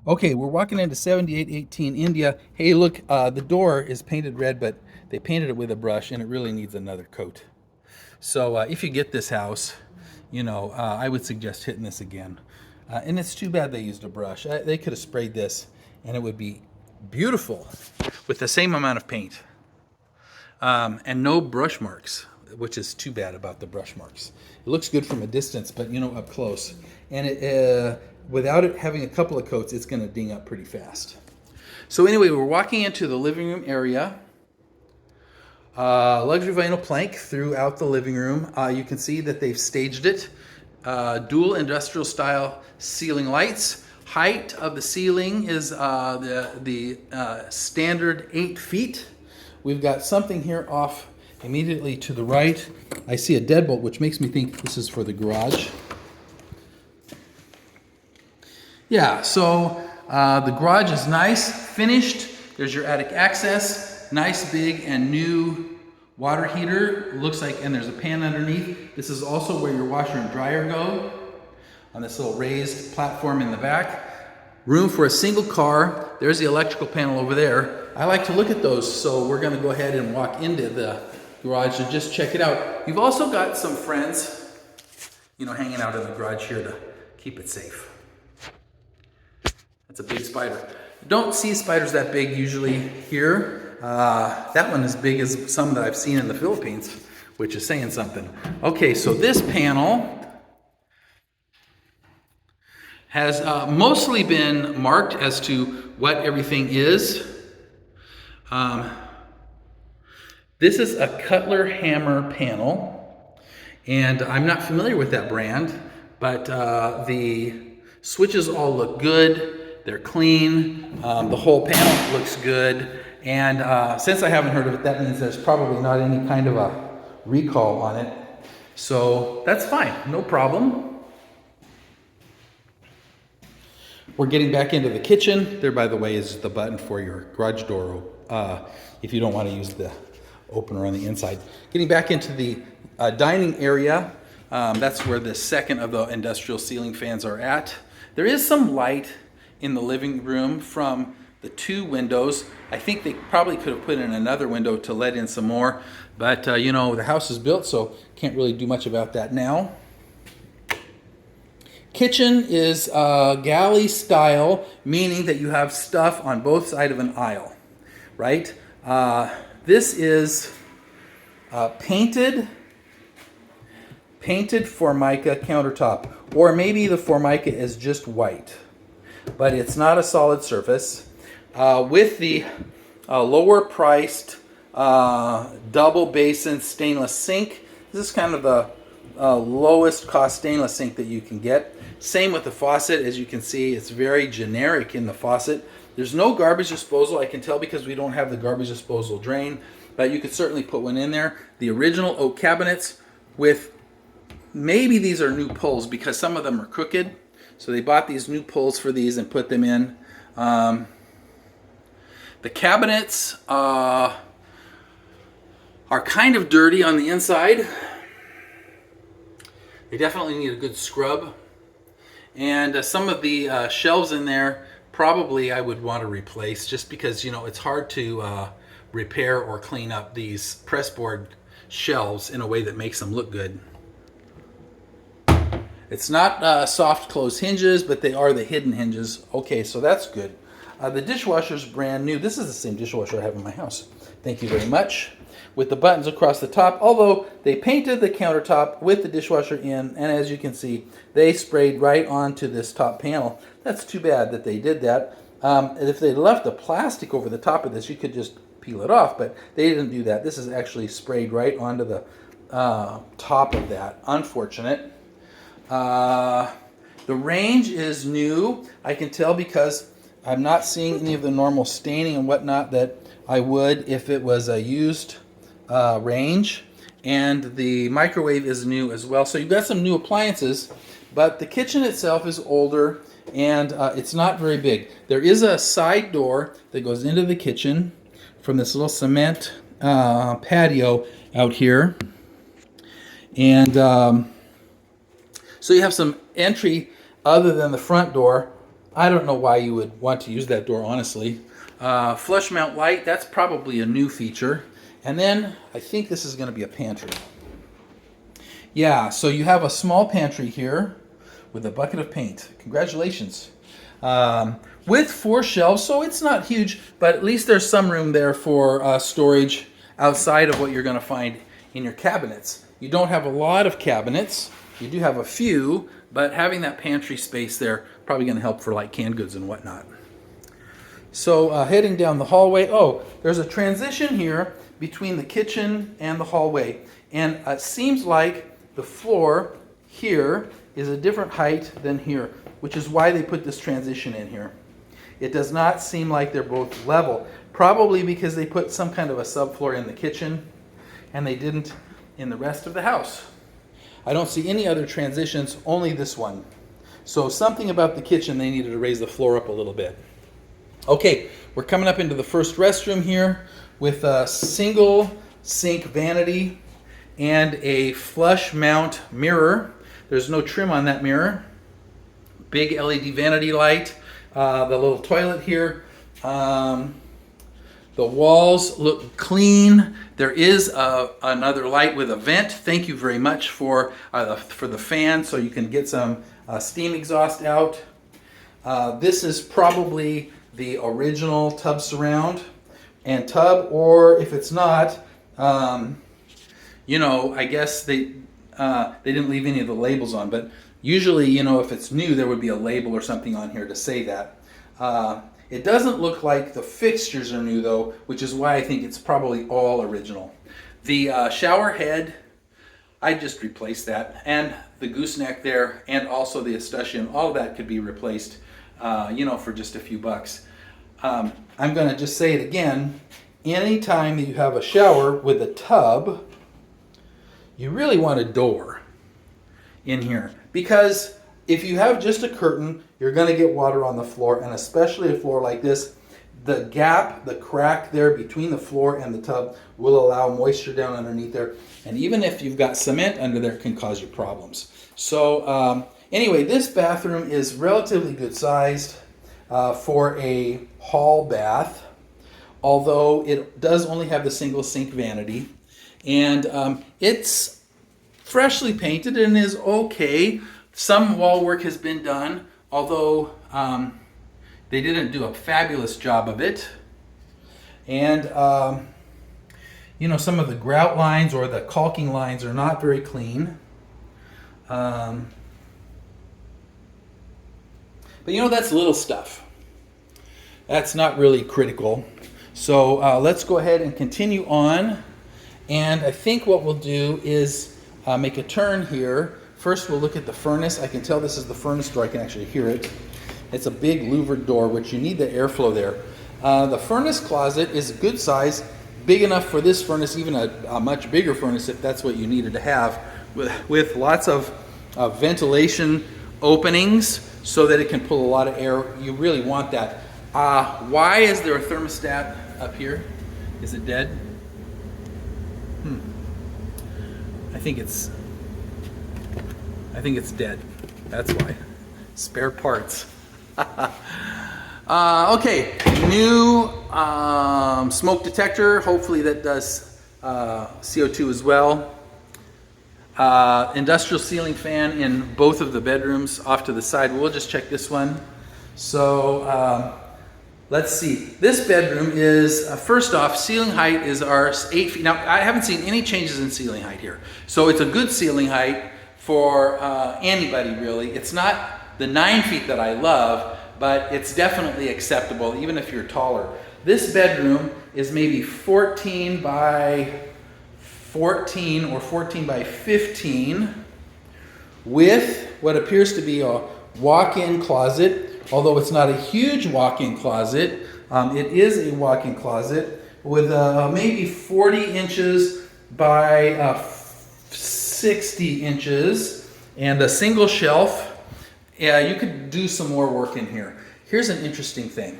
Okay, we're walking into 7818 India. Hey, look, the door is painted red, but they painted it with a brush, and it really needs another coat. So if you get this house, I would suggest hitting this again. And it's too bad they used a brush. They could have sprayed this, and it would be beautiful with the same amount of paint. And no brush marks, which is too bad about the brush marks. It looks good from a distance, but up close. And without it having a couple of coats, it's going to ding up pretty fast. So anyway, we're walking into the living room area. Luxury vinyl plank throughout the living room. You can see that they've staged it. Dual industrial style ceiling lights. Height of the ceiling is the standard 8 feet. We've got something here off immediately to the right. I see a deadbolt, which makes me think this is for the garage. Yeah, so the garage is nice, finished. There's your attic access. Nice, big, and new water heater. Looks like, and there's a pan underneath. This is also where your washer and dryer go, on this little raised platform in the back. Room for a single car. There's the electrical panel over there. I like to look at those, so we're gonna go ahead and walk into the garage and just check it out. You've also got some friends, hanging out in the garage here to keep it safe. That's a big spider. Don't see spiders that big usually here. That one is big as some that I've seen in the Philippines, which is saying something. Okay, so this panel has mostly been marked as to what everything is. This is a Cutler Hammer panel, and I'm not familiar with that brand, but the switches all look good. They're clean. The whole panel looks good. And since I haven't heard of it, that means there's probably not any kind of a recall on it. So that's fine, no problem. We're getting back into the kitchen. There, by the way, is the button for your garage door if you don't want to use the opener on the inside. Getting back into the dining area. That's where the second of the industrial ceiling fans are at. There is some light in the living room from the 2 windows. I think they probably could have put in another window to let in some more, but the house is built, so can't really do much about that now. Kitchen is galley style, meaning that you have stuff on both sides of an aisle, right? This is painted Formica countertop, or maybe the Formica is just white, but it's not a solid surface. With the lower priced double basin stainless sink, this is kind of the lowest cost stainless sink that you can get. Same with the faucet. As you can see, it's very generic in the faucet. There's no garbage disposal. I can tell because we don't have the garbage disposal drain, but you could certainly put one in there. The original oak cabinets with, maybe these are new pulls because some of them are crooked. So they bought these new pulls for these and put them in. The cabinets are kind of dirty on the inside. They definitely need a good scrub. And some of the shelves in there, probably I would want to replace just because, it's hard to repair or clean up these pressboard shelves in a way that makes them look good. It's not soft close hinges, but they are the hidden hinges. Okay, so that's good. The dishwasher's brand new. This is the same dishwasher I have in my house. Thank you very much. With the buttons across the top, although they painted the countertop with the dishwasher in, and as you can see, they sprayed right onto this top panel. That's too bad that they did that. If they left the plastic over the top of this, you could just peel it off, but they didn't do that. This is actually sprayed right onto the top of that. Unfortunate. The range is new. I can tell because I'm not seeing any of the normal staining and whatnot that I would if it was a used range. And the microwave is new as well. So you've got some new appliances, but the kitchen itself is older and it's not very big. There is a side door that goes into the kitchen from this little cement patio out here. And so you have some entry other than the front door I don't know why you would want to use that door, honestly. Flush mount light, that's probably a new feature. And then I think this is going to be a pantry. Yeah, so you have a small pantry here with a bucket of paint. Congratulations. With 4 shelves, so it's not huge, but at least there's some room there for storage outside of what you're going to find in your cabinets. You don't have a lot of cabinets. You do have a few, but having that pantry space there probably going to help for like canned goods and whatnot. So heading down the hallway, oh, there's a transition here between the kitchen and the hallway. And it seems like the floor here is a different height than here, which is why they put this transition in here. It does not seem like they're both level, probably because they put some kind of a subfloor in the kitchen and they didn't in the rest of the house. I don't see any other transitions, only this one. So something about the kitchen, they needed to raise the floor up a little bit. Okay, we're coming up into the first restroom here with a single sink vanity and a flush mount mirror. There's no trim on that mirror. Big LED vanity light. The little toilet here. The walls look clean. There is another light with a vent. Thank you very much for the fan, so you can get some steam exhaust out. This is probably the original tub surround and tub, or if it's not, you know, I guess they didn't leave any of the labels on, but usually, you know, if it's new, there would be a label or something on here to say that. It doesn't look like the fixtures are new though, which is why I think it's probably all original. The shower head, I just replaced that, and the gooseneck there, and also the escutcheon, all of that could be replaced, you know, for just a few bucks. I'm going to just say it again. Anytime that you have a shower with a tub, you really want a door in here, because if you have just a curtain, you're going to get water on the floor, and especially a floor like this, the gap, the crack there between the floor and the tub will allow moisture down underneath there, and even if you've got cement under there, it can cause you problems. So anyway, this bathroom is relatively good sized for a hall bath, although it does only have the single sink vanity, and it's freshly painted and is okay. Some wall work has been done, although they didn't do a fabulous job of it. And, you know, some of the grout lines or the caulking lines are not very clean. But, you know, that's little stuff. That's not really critical. So let's go ahead and continue on. And I think what we'll do is make a turn here. First, we'll look at the furnace. I can tell this is the furnace door. I can actually hear it. It's a big louvered door, which you need the airflow there. The furnace closet is a good size, big enough for this furnace, even a much bigger furnace if that's what you needed to have, with lots of ventilation openings so that it can pull a lot of air. You really want that. Why is there a thermostat up here? Is it dead? I think it's dead. That's why. Spare parts. Okay, new smoke detector. Hopefully that does CO2 as well. Industrial ceiling fan in both of the bedrooms off to the side. We'll just check this one. So let's see. This bedroom is, first off, ceiling height is our 8 feet. Now, I haven't seen any changes in ceiling height here. So it's a good ceiling height for anybody, really. It's not the 9 feet that I love, but it's definitely acceptable, even if you're taller. This bedroom is maybe 14 by 14 or 14 by 15 with what appears to be a walk-in closet, although it's not a huge walk-in closet. It is a walk-in closet with maybe 40 inches by 60 inches and a single shelf. Yeah, you could do some more work in here. Here's an interesting thing.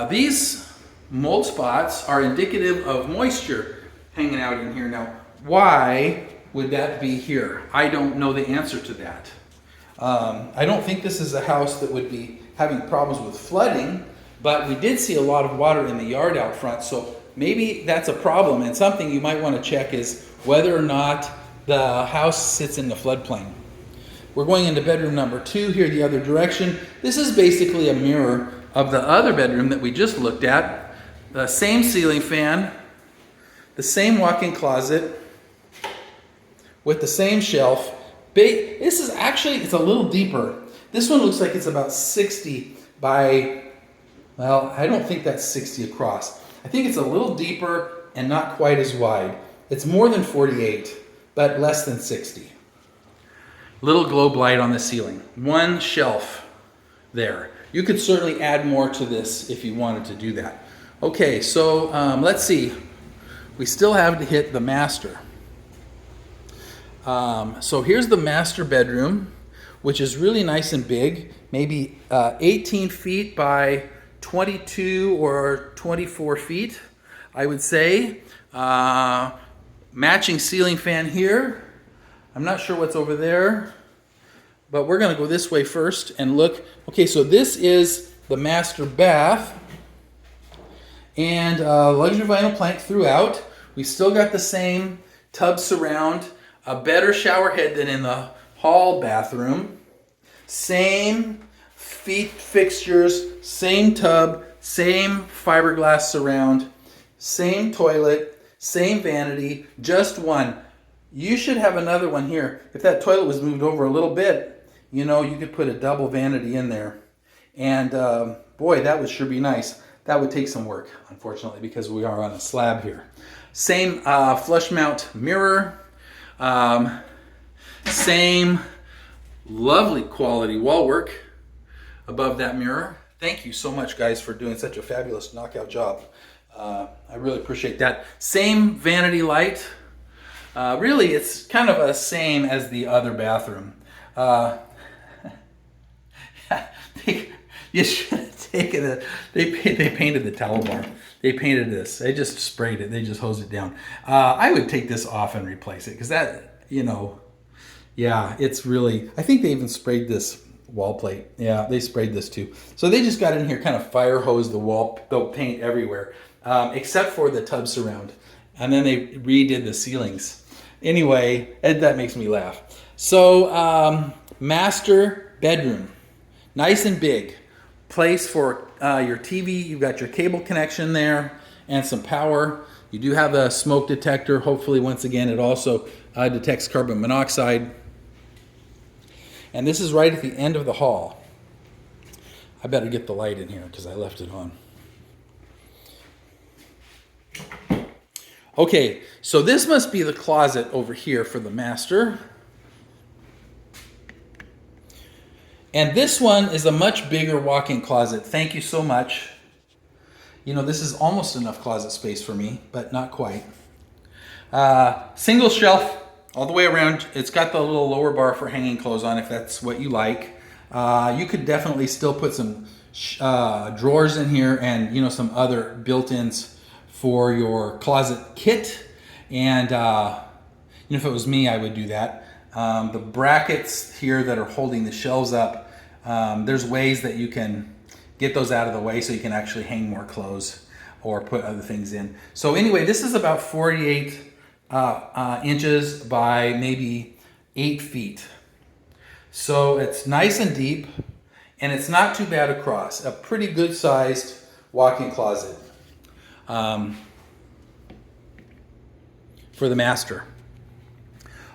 These mold spots are indicative of moisture hanging out in here. Now, why would that be here? I don't know the answer to that. I don't think this is a house that would be having problems with flooding, but we did see a lot of water in the yard out front, so maybe that's a problem. And something you might want to check is whether or not the house sits in the floodplain. We're going into bedroom number 2 here the other direction. This is basically a mirror of the other bedroom that we just looked at. The same ceiling fan, the same walk-in closet with the same shelf. This is actually, it's a little deeper. This one looks like it's about 60 by, well, I don't think that's 60 across. I think it's a little deeper and not quite as wide. It's more than 48, but less than 60. Little globe light on the ceiling. One shelf there. You could certainly add more to this if you wanted to do that. Okay, so let's see. We still have to hit the master. So here's the master bedroom, which is really nice and big, maybe 18 feet by 22 or 24 feet, I would say. Matching ceiling fan here. I'm not sure what's over there, but we're going to go this way first and look. Okay, so this is the master bath, and luxury vinyl plank throughout. We still got the same tub surround, a better shower head than in the hall bathroom. Same feet fixtures, same tub, same fiberglass surround, same toilet, same vanity, just one. You should have another one here. If that toilet was moved over a little bit, you know, you could put a double vanity in there. And boy, that would sure be nice. That would take some work, unfortunately, because we are on a slab here. Same flush mount mirror. Same lovely quality wall work above that mirror. Thank you so much, guys, for doing such a fabulous knockout job. I really appreciate that. Same vanity light. Really, it's kind of the same as the other bathroom. You should have taken it. They painted the towel bar. They painted this. They just sprayed it. They just hosed it down. I would take this off and replace it because that, you know, yeah, it's really, I think they even sprayed this wall plate. Yeah, they sprayed this too. So they just got in here, kind of fire hosed the paint everywhere, except for the tub surround. And then they redid the ceilings. Anyway, that makes me laugh. So, master bedroom, nice and big. Place for your TV. You've got your cable connection there and some power. You do have a smoke detector. Hopefully, once again, it also detects carbon monoxide. And this is right at the end of the hall. I better get the light in here because I left it on. Okay, so this must be the closet over here for the master. And this one is a much bigger walk-in closet. Thank you so much. You know, this is almost enough closet space for me, but not quite. Single shelf all the way around. It's got the little lower bar for hanging clothes on if that's what you like. You could definitely still put some drawers in here and, you know, some other built-ins for your closet kit. And you know, if it was me, I would do that. The brackets here that are holding the shelves up, there's ways that you can get those out of the way so you can actually hang more clothes or put other things in. So anyway, this is about 48 inches by maybe 8 feet. So it's nice and deep, and it's not too bad across. A pretty good sized walk-in closet for the master.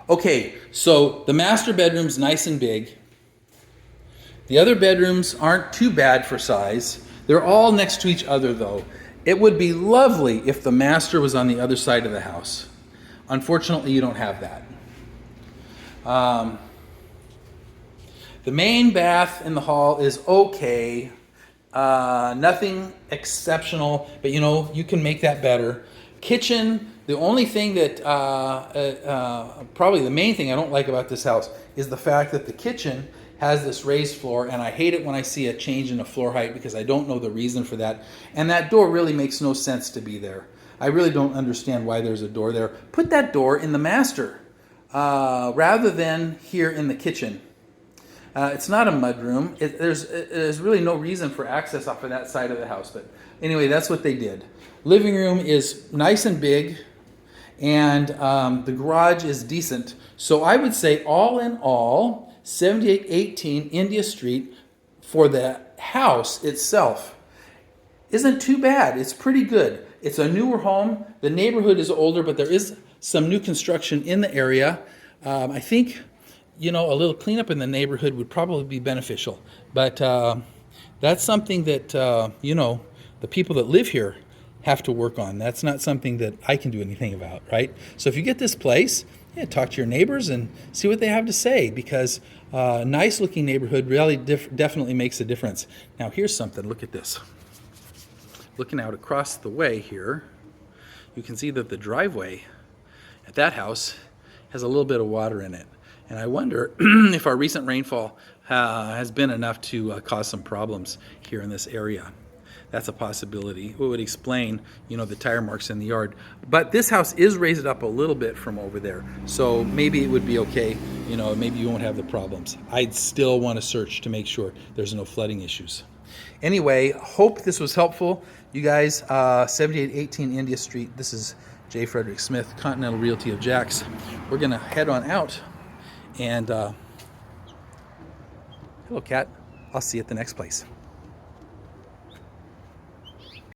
Okay, so the master bedroom's nice and big. The other bedrooms aren't too bad for size. They're all next to each other though. It would be lovely if the master was on the other side of the house. Unfortunately, you don't have that. The main bath in the hall is okay. Nothing exceptional, but you know, you can make that better. Kitchen, the only thing that, probably the main thing I don't like about this house is the fact that the kitchen has this raised floor, and I hate it when I see a change in the floor height because I don't know the reason for that. And that door really makes no sense to be there. I really don't understand why there's a door there. Put that door in the master rather than here in the kitchen. It's not a mudroom. There's really no reason for access off of that side of the house. But anyway, that's what they did. Living room is nice and big, and the garage is decent. So I would say all in all, 7818 India Street for the house itself isn't too bad. It's pretty good. It's a newer home. The neighborhood is older, but there is some new construction in the area. I think, a little cleanup in the neighborhood would probably be beneficial. But that's something that, the people that live here have to work on. That's not something that I can do anything about, right? So if you get this place, talk to your neighbors and see what they have to say, because a nice looking neighborhood really definitely makes a difference. Now here's something, look at this. Looking out across the way here, you can see that the driveway at that house has a little bit of water in it. And I wonder if our recent rainfall has been enough to cause some problems here in this area. That's a possibility. It would explain, the tire marks in the yard. But this house is raised up a little bit from over there. So maybe it would be okay. Maybe you won't have the problems. I'd still want to search to make sure there's no flooding issues. Anyway, hope this was helpful. You guys, 7818 India Street. This is J. Frederick Smith, Continental Realty of Jax. We're going to head on out. And hello, Cat. I'll see you at the next place.